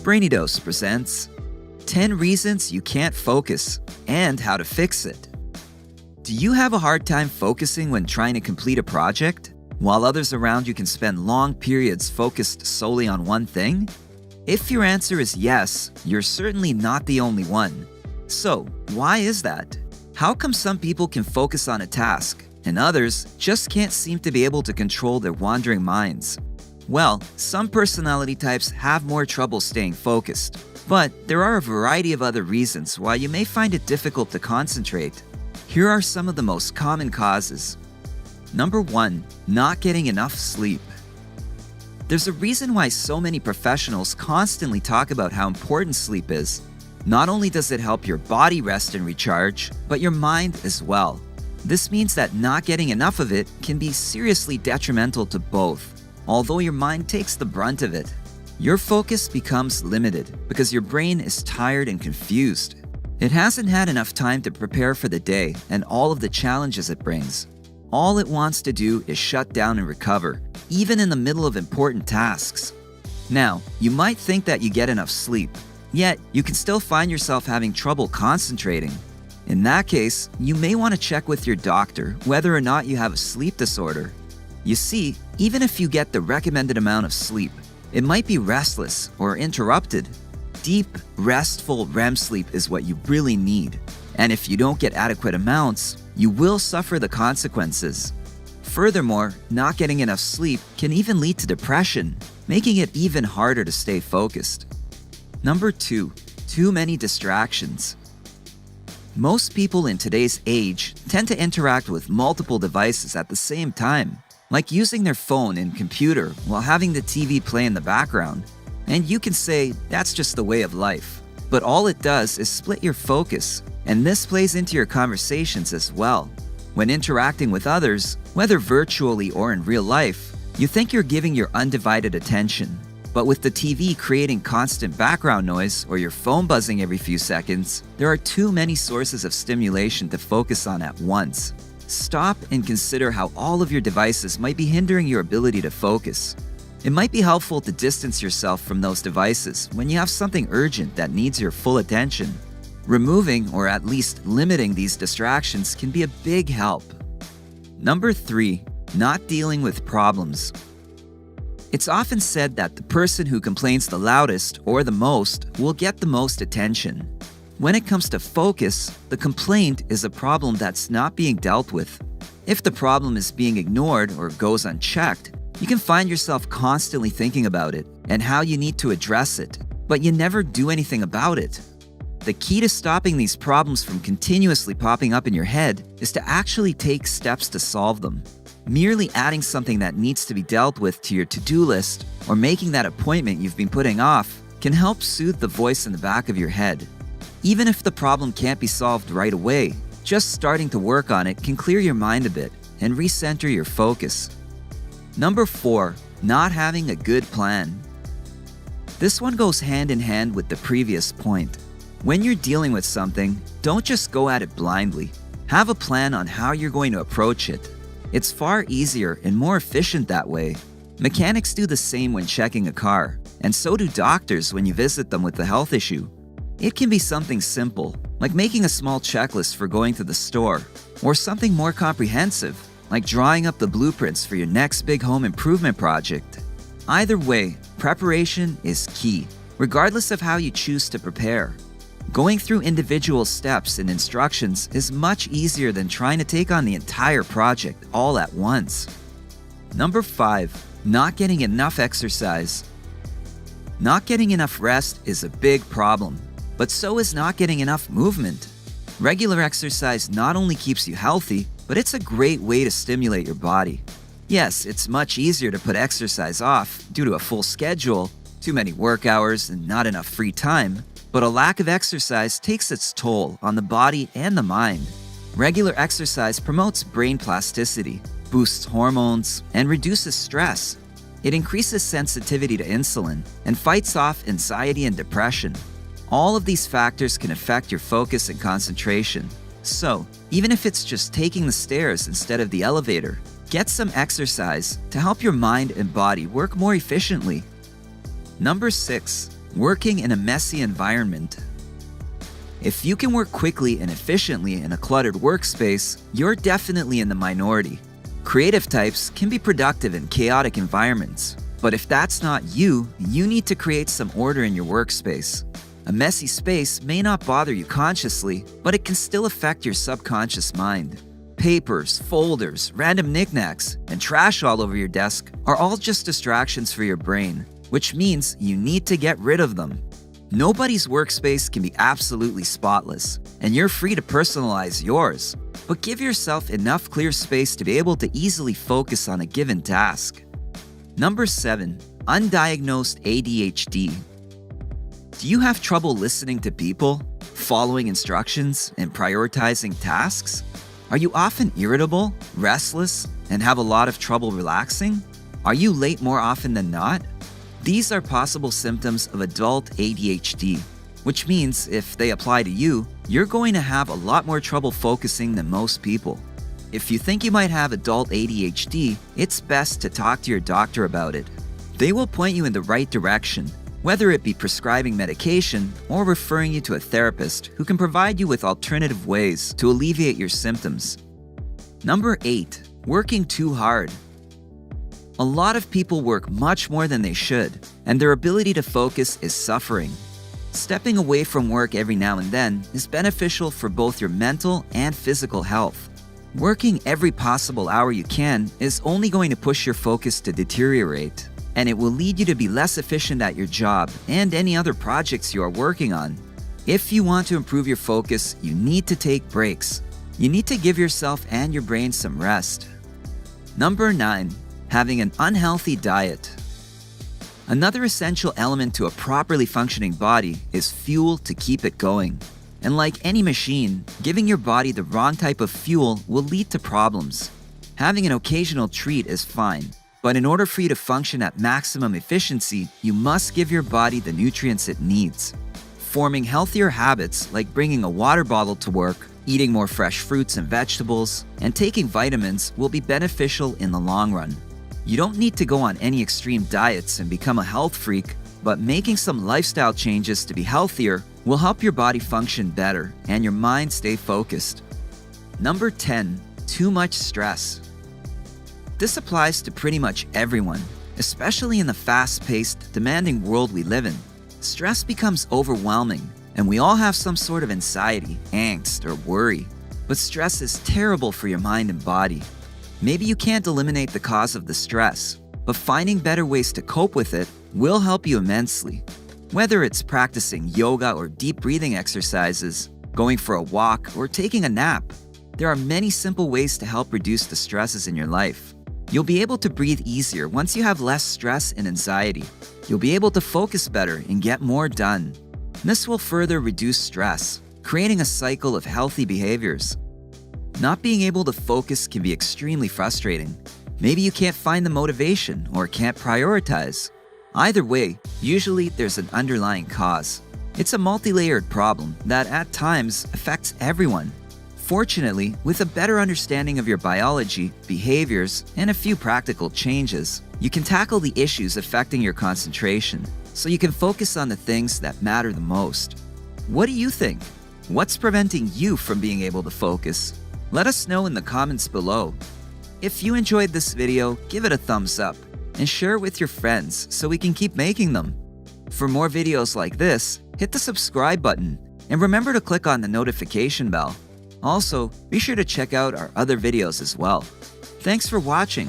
Brainy Dose presents 10 Reasons You Can't Focus and How to Fix It. Do you have a hard time focusing when trying to complete a project, while others around you can spend long periods focused solely on one thing? If your answer is yes, you're certainly not the only one. So, why is that? How come some people can focus on a task, and others just can't seem to be able to control their wandering minds? Well, some personality types have more trouble staying focused, but there are a variety of other reasons why you may find it difficult to concentrate. Here are some of the most common causes. Number 1, not getting enough sleep. There's a reason why so many professionals constantly talk about how important sleep is. Not only does it help your body rest and recharge, but your mind as well. This means that not getting enough of it can be seriously detrimental to both, although your mind takes the brunt of it. Your focus becomes limited because your brain is tired and confused. It hasn't had enough time to prepare for the day and all of the challenges it brings. All it wants to do is shut down and recover, even in the middle of important tasks. Now, you might think that you get enough sleep, yet you can still find yourself having trouble concentrating. In that case, you may want to check with your doctor whether or not you have a sleep disorder. You see, even if you get the recommended amount of sleep, it might be restless or interrupted. Deep, restful REM sleep is what you really need, and if you don't get adequate amounts, you will suffer the consequences. Furthermore, not getting enough sleep can even lead to depression, making it even harder to stay focused. Number 2, too many distractions. Most people in today's age tend to interact with multiple devices at the same time, like using their phone and computer while having the TV play in the background. And you can say that's just the way of life. But all it does is split your focus, and this plays into your conversations as well. When interacting with others, whether virtually or in real life, you think you're giving your undivided attention. But with the TV creating constant background noise or your phone buzzing every few seconds, there are too many sources of stimulation to focus on at once. Stop and consider how all of your devices might be hindering your ability to focus. It might be helpful to distance yourself from those devices when you have something urgent that needs your full attention. Removing or at least limiting these distractions can be a big help. Number 3, not dealing with problems. It's often said that the person who complains the loudest or the most will get the most attention. When it comes to focus, the complaint is a problem that's not being dealt with. If the problem is being ignored or goes unchecked, you can find yourself constantly thinking about it and how you need to address it, but you never do anything about it. The key to stopping these problems from continuously popping up in your head is to actually take steps to solve them. Merely adding something that needs to be dealt with to your to-do list or making that appointment you've been putting off can help soothe the voice in the back of your head. Even if the problem can't be solved right away, just starting to work on it can clear your mind a bit and recenter your focus. Number 4, not having a good plan. This one goes hand in hand with the previous point. When you're dealing with something, don't just go at it blindly. Have a plan on how you're going to approach it. It's far easier and more efficient that way. Mechanics do the same when checking a car, and so do doctors when you visit them with a health issue. It can be something simple, like making a small checklist for going to the store, or something more comprehensive, like drawing up the blueprints for your next big home improvement project. Either way, preparation is key, regardless of how you choose to prepare. Going through individual steps and instructions is much easier than trying to take on the entire project all at once. Number 5, not getting enough exercise. Not getting enough rest is a big problem, but so is not getting enough movement. Regular exercise not only keeps you healthy, but it's a great way to stimulate your body. Yes, it's much easier to put exercise off due to a full schedule, too many work hours, and not enough free time. But a lack of exercise takes its toll on the body and the mind. Regular exercise promotes brain plasticity, boosts hormones, and reduces stress. It increases sensitivity to insulin and fights off anxiety and depression. All of these factors can affect your focus and concentration. So, even if it's just taking the stairs instead of the elevator, get some exercise to help your mind and body work more efficiently. Number 6, Working in a messy environment. If you can work quickly and efficiently in a cluttered workspace, you're definitely in the minority. Creative types can be productive in chaotic environments, but if that's not you, you need to create some order in your workspace. A messy space may not bother you consciously, but it can still affect your subconscious mind. Papers, folders, random knickknacks, and trash all over your desk are all just distractions for your brain, which means you need to get rid of them. Nobody's workspace can be absolutely spotless, and you're free to personalize yours, but give yourself enough clear space to be able to easily focus on a given task. Number 7. Undiagnosed ADHD. Do you have trouble listening to people, following instructions, and prioritizing tasks? Are you often irritable, restless, and have a lot of trouble relaxing? Are you late more often than not? These are possible symptoms of adult ADHD, which means if they apply to you, you're going to have a lot more trouble focusing than most people. If you think you might have adult ADHD, it's best to talk to your doctor about it. They will point you in the right direction, whether it be prescribing medication or referring you to a therapist who can provide you with alternative ways to alleviate your symptoms. Number 8. Working too hard. A lot of people work much more than they should, and their ability to focus is suffering. Stepping away from work every now and then is beneficial for both your mental and physical health. Working every possible hour you can is only going to push your focus to deteriorate, and it will lead you to be less efficient at your job and any other projects you are working on. If you want to improve your focus, you need to take breaks. You need to give yourself and your brain some rest. Number 9. Having an unhealthy diet. Another essential element to a properly functioning body is fuel to keep it going. And like any machine, giving your body the wrong type of fuel will lead to problems. Having an occasional treat is fine, but in order for you to function at maximum efficiency, you must give your body the nutrients it needs. Forming healthier habits like bringing a water bottle to work, eating more fresh fruits and vegetables, and taking vitamins will be beneficial in the long run. You don't need to go on any extreme diets and become a health freak, but making some lifestyle changes to be healthier will help your body function better and your mind stay focused. Number 10. Too much stress. This applies to pretty much everyone, especially in the fast-paced, demanding world we live in. Stress becomes overwhelming, and we all have some sort of anxiety, angst, or worry. But stress is terrible for your mind and body. Maybe you can't eliminate the cause of the stress, but finding better ways to cope with it will help you immensely. Whether it's practicing yoga or deep breathing exercises, going for a walk, or taking a nap, there are many simple ways to help reduce the stresses in your life. You'll be able to breathe easier once you have less stress and anxiety. You'll be able to focus better and get more done. This will further reduce stress, creating a cycle of healthy behaviors. Not being able to focus can be extremely frustrating. Maybe you can't find the motivation or can't prioritize. Either way, usually there's an underlying cause. It's a multi-layered problem that at times affects everyone. Fortunately, with a better understanding of your biology, behaviors, and a few practical changes, you can tackle the issues affecting your concentration so you can focus on the things that matter the most. What do you think? What's preventing you from being able to focus? Let us know in the comments below. If you enjoyed this video, give it a thumbs up and share it with your friends so we can keep making them. For more videos like this, hit the subscribe button and remember to click on the notification bell. Also, be sure to check out our other videos as well. Thanks for watching.